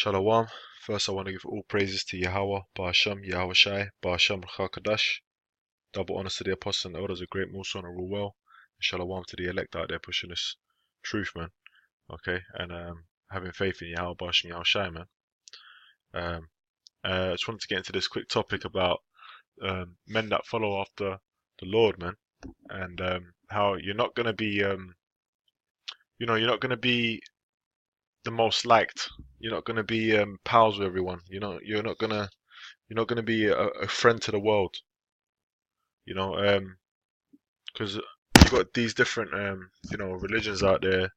Shalom. First, I want to give all praises to Yahweh, Ba'ashem, Yahawashi, Ba'ashem, Chakadash. Double honors to the apostles and elders of GreatMillStone and rule well. And shalom to the elect out there pushing this truth, man. Okay, and having faith in Yahweh, Ba'ashem, Yahawashi, man. I just wanted to get into this quick topic about men that follow after the Lord, man, and how you're not gonna be, you're not gonna be the most liked. You're not gonna be pals with everyone. You're not gonna be a friend to the world. Because you got these different religions out there.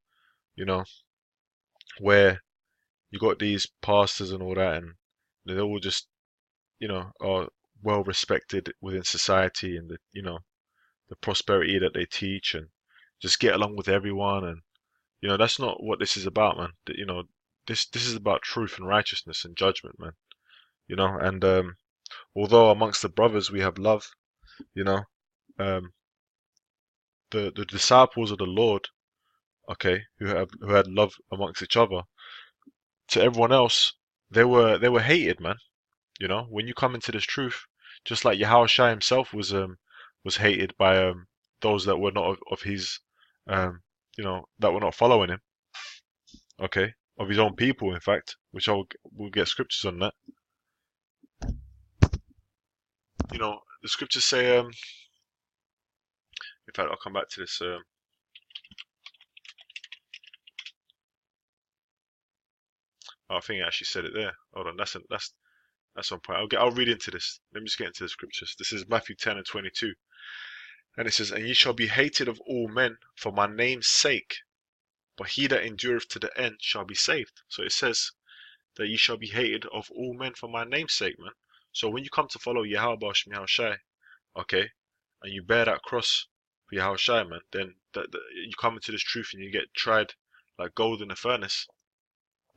Where you got these pastors and all that, and they're all just are well respected within society, and the prosperity that they teach, and just get along with everyone, and that's not what this is about, man. This is about truth and righteousness and judgment, man. And although amongst the brothers we have love, the disciples of the Lord, okay, who had love amongst each other, to everyone else, they were hated, man. When you come into this truth, just like Yahawashi himself was hated by those that were not of his that were not following him, okay, of his own people, in fact, which we'll get scriptures on that. The scriptures say, in fact, I'll come back to this. I think I actually said it there. Hold on, that's one point. I'll read into this. Let me just get into the scriptures. This is Matthew 10 and 22. And it says, "And ye shall be hated of all men for my name's sake, but he that endureth to the end shall be saved." So it says that ye shall be hated of all men for my name's sake, man. So when you come to follow Yahweh, Yahawashi, okay, and you bear that cross for Yahawashi, man, then you come into this truth and you get tried like gold in a furnace,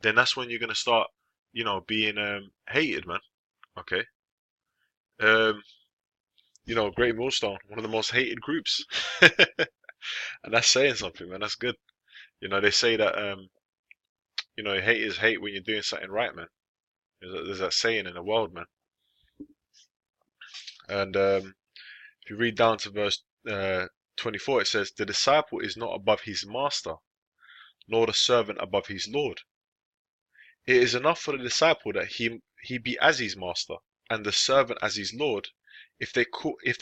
then that's when you're gonna start, being hated, man. Okay. GreatMillStone, one of the most hated groups. And that's saying something, man. That's good. They say that hate is hate when you're doing something right, man. There's that saying in the world, man. And if you read down to verse 24, it says, "The disciple is not above his master, nor the servant above his lord. It is enough for the disciple that he be as his master, and the servant as his lord. If they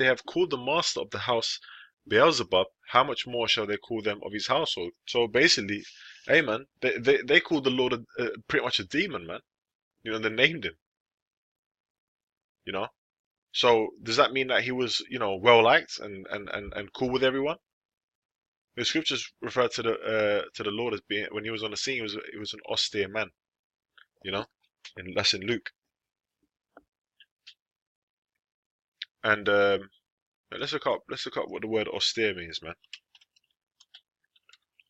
have called the master of the house Beelzebub, how much more shall they call them of his household?" So basically, hey, man, they called the Lord pretty much a demon, man. They named him. So does that mean that he was, well liked and cool with everyone? The scriptures refer to the Lord as being, when he was on the scene, he was an austere man. And that's in Luke. And let's look up what the word austere means, man.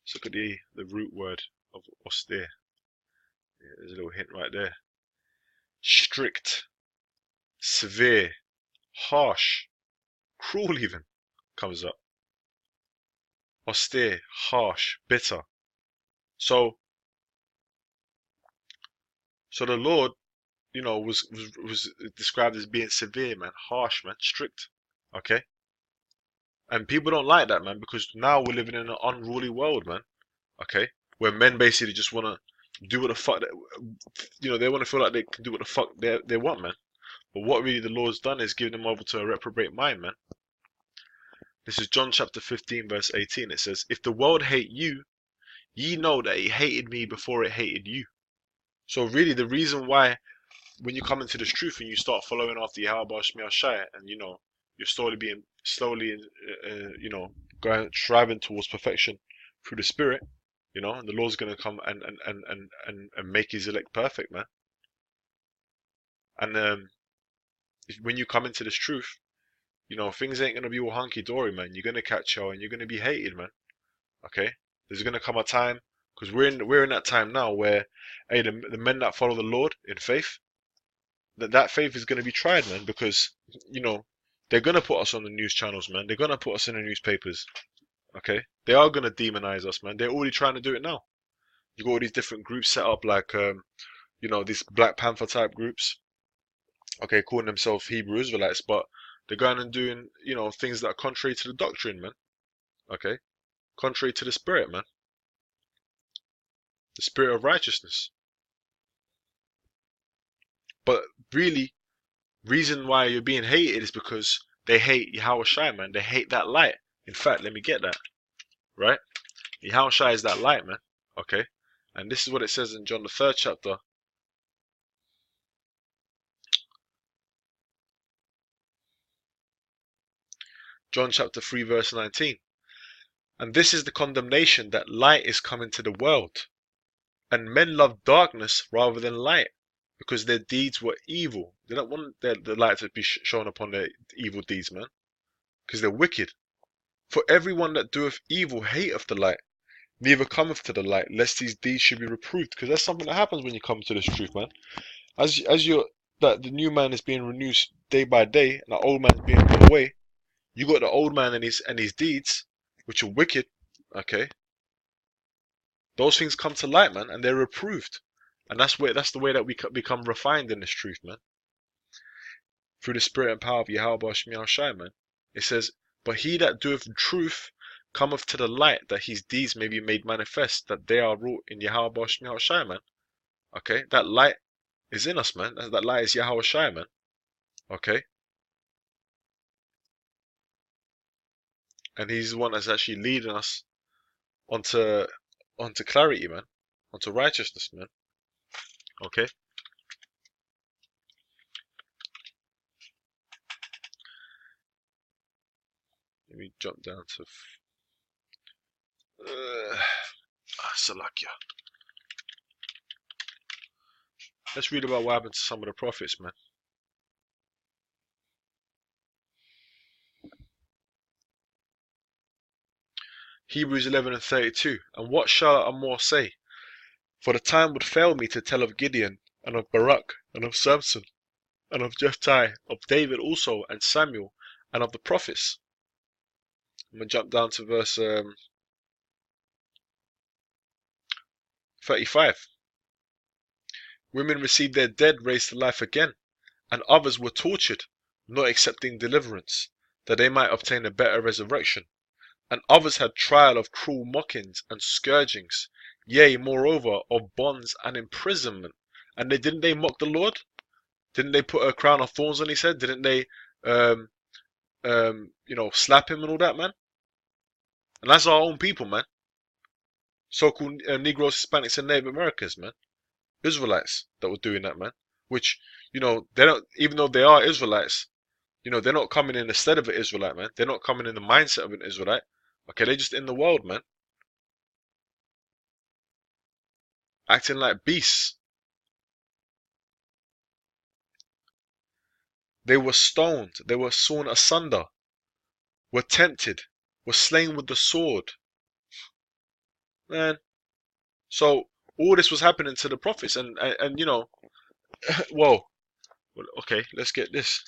Let's look at the root word of austere. Yeah, there's a little hint right there. Strict, severe, harsh, cruel even comes up. Austere, harsh, bitter. So the Lord, was described as being severe, man, harsh, man, strict. Okay? And people don't like that, man, because now we're living in an unruly world, man. Okay? Where men basically just want to do what the fuck, they want to feel like they can do what the fuck they want, man. But what really the Lord's done is give them over to a reprobate mind, man. This is John chapter 15, verse 18. It says, "If the world hate you, ye know that it hated me before it hated you." So really the reason why, when you come into this truth and you start following after Yahweh Shai, and you're slowly striving towards perfection through the Spirit, and the Lord's gonna come and make his elect perfect, man. And when you come into this truth, things ain't gonna be all hunky dory, man. You're gonna catch hell and you're gonna be hated, man. Okay, there's gonna come a time, because we're in that time now where, hey, the men that follow the Lord in faith, that faith is gonna be tried, man, because they're gonna put us on the news channels, man. They're gonna put us in the newspapers. Okay, they are gonna demonize us, man. They're already trying to do it now. You got all these different groups set up, like you know, these Black Panther type groups, okay, calling themselves Hebrew Israelites, but they're going and doing, you know, things that are contrary to the doctrine, man. Okay, contrary to the spirit, man. The spirit of righteousness. But really, reason why you're being hated is because they hate Yahawashi, man. They hate that light. In fact, let me get that, right? Yahawashi is that light, man. Okay, and this is what it says in John the 3rd chapter. John chapter 3 verse 19. And this is the condemnation, that light is come into the world, and men love darkness rather than light, because their deeds were evil. They don't want the light to be shown upon their evil deeds, man, because they're wicked. For everyone that doeth evil hateth the light, neither cometh to the light, lest his deeds should be reproved. Because that's something that happens when you come to this truth, man. As the new man is being renewed day by day, and the old man is being put away, you got the old man and his deeds, which are wicked, okay? Those things come to light, man, and they're reproved. And that's the way that we become refined in this truth, man. Through the spirit and power of Yahawashi, man. It says, but he that doeth truth cometh to the light, that his deeds may be made manifest, that they are wrought in Yahawashi, man. Okay? That light is in us, man. That light is Yahawashi, man. Okay? And he's the one that's actually leading us onto clarity, man. Onto righteousness, man. Okay? Let me jump down to Salakia. Let's read about what happened to some of the prophets, man. Hebrews 11:32. And what shall I more say? For the time would fail me to tell of Gideon, and of Barak, and of Samson, and of Jephthah, of David also, and Samuel, and of the prophets. I'm going to jump down to verse 35. Women received their dead raised to life again, and others were tortured, not accepting deliverance, that they might obtain a better resurrection. And others had trial of cruel mockings and scourgings, yea, moreover, of bonds and imprisonment. And didn't they mock the Lord? Didn't they put a crown of thorns on his head? Didn't they, slap him and all that, man? And that's our own people, man. So-called Negroes, Hispanics, and Native Americans, man. Israelites that were doing that, man. Which, you know, they don't, even though they are Israelites, you know, they're not coming in the stead of an Israelite, man. They're not coming in the mindset of an Israelite. Okay, they're just in the world, man. Acting like beasts. They were stoned. They were sawn asunder. Were tempted. Were slain with the sword. Man. So, all this was happening to the prophets. And you know, whoa. Okay, let's get this.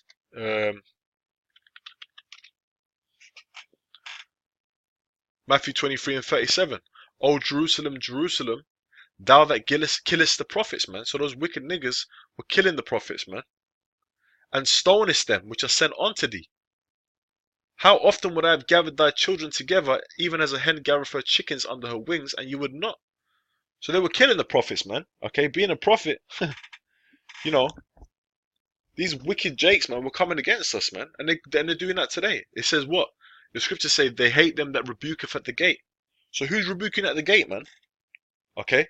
Matthew 23:37. O Jerusalem, Jerusalem, thou that killest the prophets, man. So those wicked niggas were killing the prophets, man. And stonest them which are sent unto thee. How often would I have gathered thy children together, even as a hen gathereth her chickens under her wings, and you would not? So they were killing the prophets, man. Okay, being a prophet, you know, these wicked jakes, man, were coming against us, man. And they're doing that today. It says what? The scriptures say they hate them that rebuketh at the gate. So who's rebuking at the gate, man? Okay?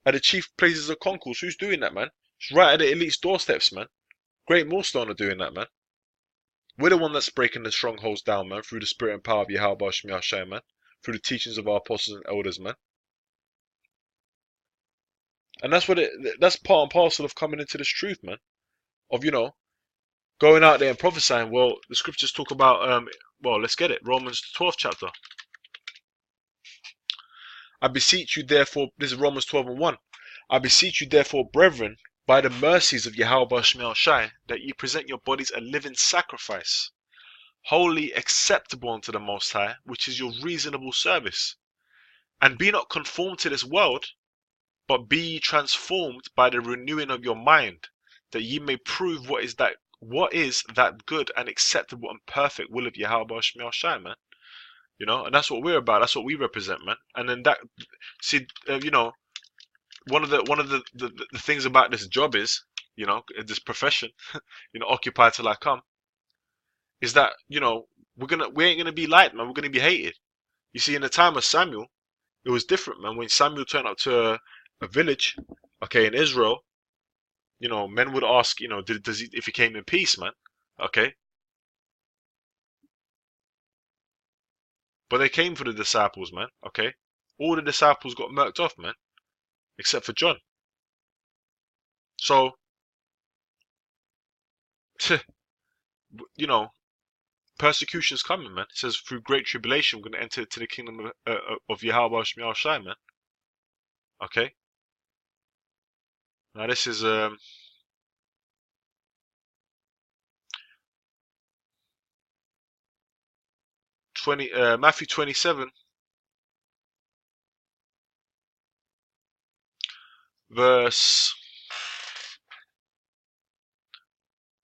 At the chief places of concourse, who's doing that, man? It's right at the elite's doorsteps, man. GreatMillStone are doing that, man. We're the one that's breaking the strongholds down, man, through the spirit and power of Yahawashi, man. Through the teachings of our apostles and elders, man. And that's that's part and parcel of coming into this truth, man. Of, you know, going out there and prophesying. Well, the scriptures talk about, well, let's get it. Romans 12th chapter. I beseech you therefore, this is Romans 12:1. I beseech you therefore, brethren, by the mercies of Yahawashi, that ye present your bodies a living sacrifice, wholly acceptable unto the Most High, which is your reasonable service. And be not conformed to this world, but be ye transformed by the renewing of your mind, that ye may prove what is that good and acceptable and perfect will of Yahawashi, man. You know, and that's what we're about. That's what we represent, man. And then that, see, you know, one of the things about this job is, you know, this profession, you know, occupy till I come, is that, you know, we ain't gonna be liked, man. We're gonna be hated. You see, in the time of Samuel, it was different, man. When Samuel turned up to a village, okay, in Israel, you know, men would ask, you know, if he came in peace, man, okay. But they came for the disciples, man, okay. All the disciples got murked off, man, except for John. So, you know, persecution's coming, man. It says through great tribulation we're going to enter into the kingdom of Yahawashi, man. Okay. Now this is Matthew 27, verse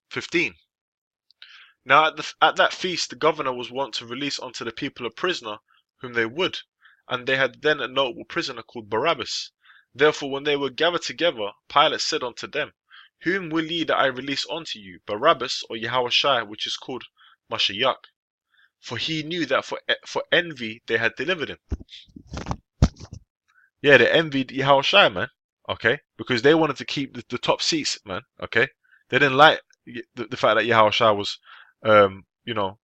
15. Now at that feast the governor was wont to release unto the people a prisoner whom they would, and they had then a notable prisoner called Barabbas. Therefore when they were gathered together, Pilate said unto them, Whom will ye that I release unto you, Barabbas or Yahawashi, which is called Mashiach? For he knew that for envy they had delivered him. Yeah, they envied Yahawashi, man. Okay, because they wanted to keep the top seats, man. Okay, they didn't like the fact that Yahawashi was, you know,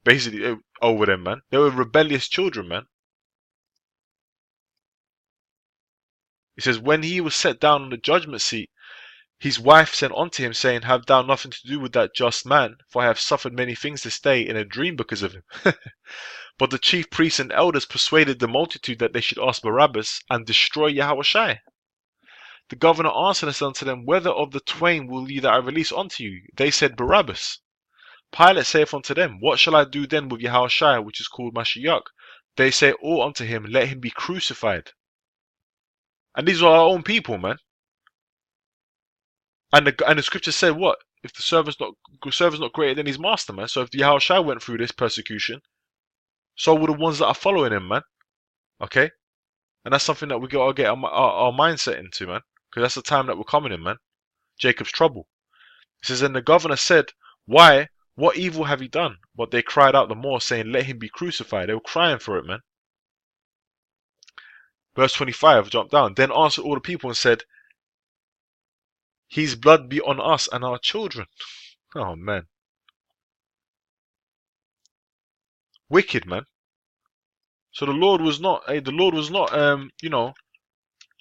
basically over them, man. They were rebellious children, man. He says, when he was set down on the judgment seat, his wife sent unto him, saying, Have thou nothing to do with that just man? For I have suffered many things this day in a dream because of him. But the chief priests and elders persuaded the multitude that they should ask Barabbas and destroy Yahawashi. The governor answered unto them, Whether of the twain will ye that I release unto you? They said, Barabbas. Pilate saith unto them, What shall I do then with Yahawashi, which is called Mashiach? They say all unto him, Let him be crucified. And these are our own people, man. And the scripture said what? If the servant's not greater than his master, man. So if Yahawashi went through this persecution, so will the ones that are following him, man. Okay? And that's something that we gotta get our mindset into, man. Because that's the time that we're coming in, man. Jacob's trouble. It says, And the governor said, Why? What evil have he done? But they cried out the more, saying, Let him be crucified. They were crying for it, man. Verse 25, jump down. Then answered all the people and said, His blood be on us and our children. Oh, man. Wicked, man. So the Lord was not, you know,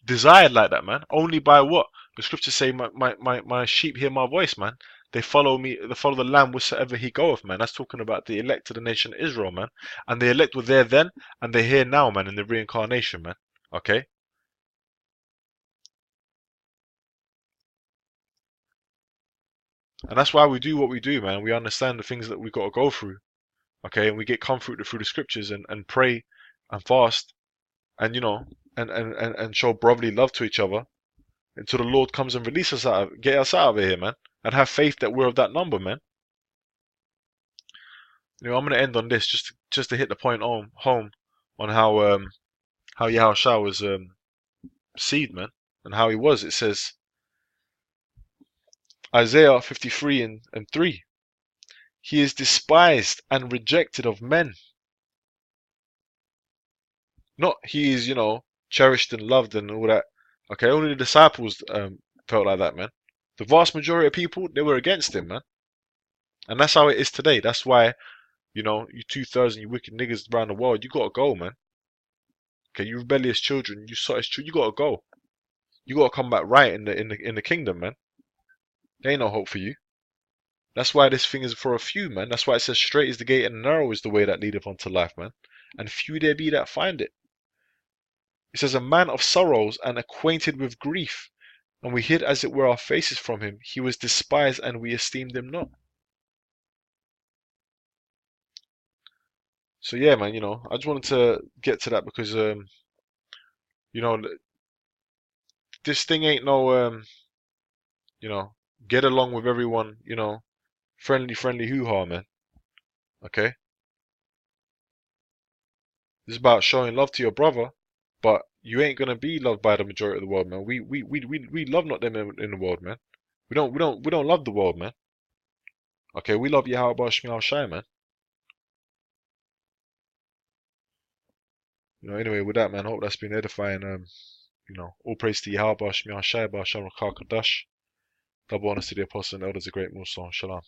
desired like that, man. Only by what? The scriptures say, my sheep hear my voice, man. They follow me, they follow the Lamb wheresoever he goeth, man. That's talking about the elect of the nation of Israel, man. And the elect were there then, and they're here now, man, in the reincarnation, man. Okay? And that's why we do what we do, man. We understand the things that we got to go through. Okay? And we get comfort through the scriptures and pray and fast and, you know, and show brotherly love to each other until the Lord comes and releases us get us out of here, man. And have faith that we're of that number, man. You know, I'm gonna end on this just to hit the point home on how Yahawashi was seed, man, and how he was. It says Isaiah 53 and 3. He is despised and rejected of men. Not he is, you know, cherished and loved and all that. Okay, only the disciples felt like that, man. The vast majority of people, they were against him, man. And that's how it is today. That's why, you know, you 2,000, you wicked niggas around the world, you gotta go, man. Okay, you rebellious children, you sottish children, you gotta go. You gotta come back right in the kingdom, man. There ain't no hope for you. That's why this thing is for a few, man. That's why it says straight is the gate and narrow is the way that leadeth unto life, man. And few there be that find it. It says, A man of sorrows and acquainted with grief, and we hid as it were our faces from him. He was despised and we esteemed him not. So yeah, man, you know, I just wanted to get to that because, you know, this thing ain't no you know, get along with everyone, you know, friendly hoo-ha, man. Okay? This is about showing love to your brother, but you ain't gonna be loved by the majority of the world, man. We love not them in the world, man. We don't love the world, man. Okay, we love Yahawashi, man. You know, anyway, with that, man, I hope that's been edifying. You know, all praise to Yahawashi, Bashar Rakakadash. Double honors to the apostles and elders of GreatMillStone. Shalom.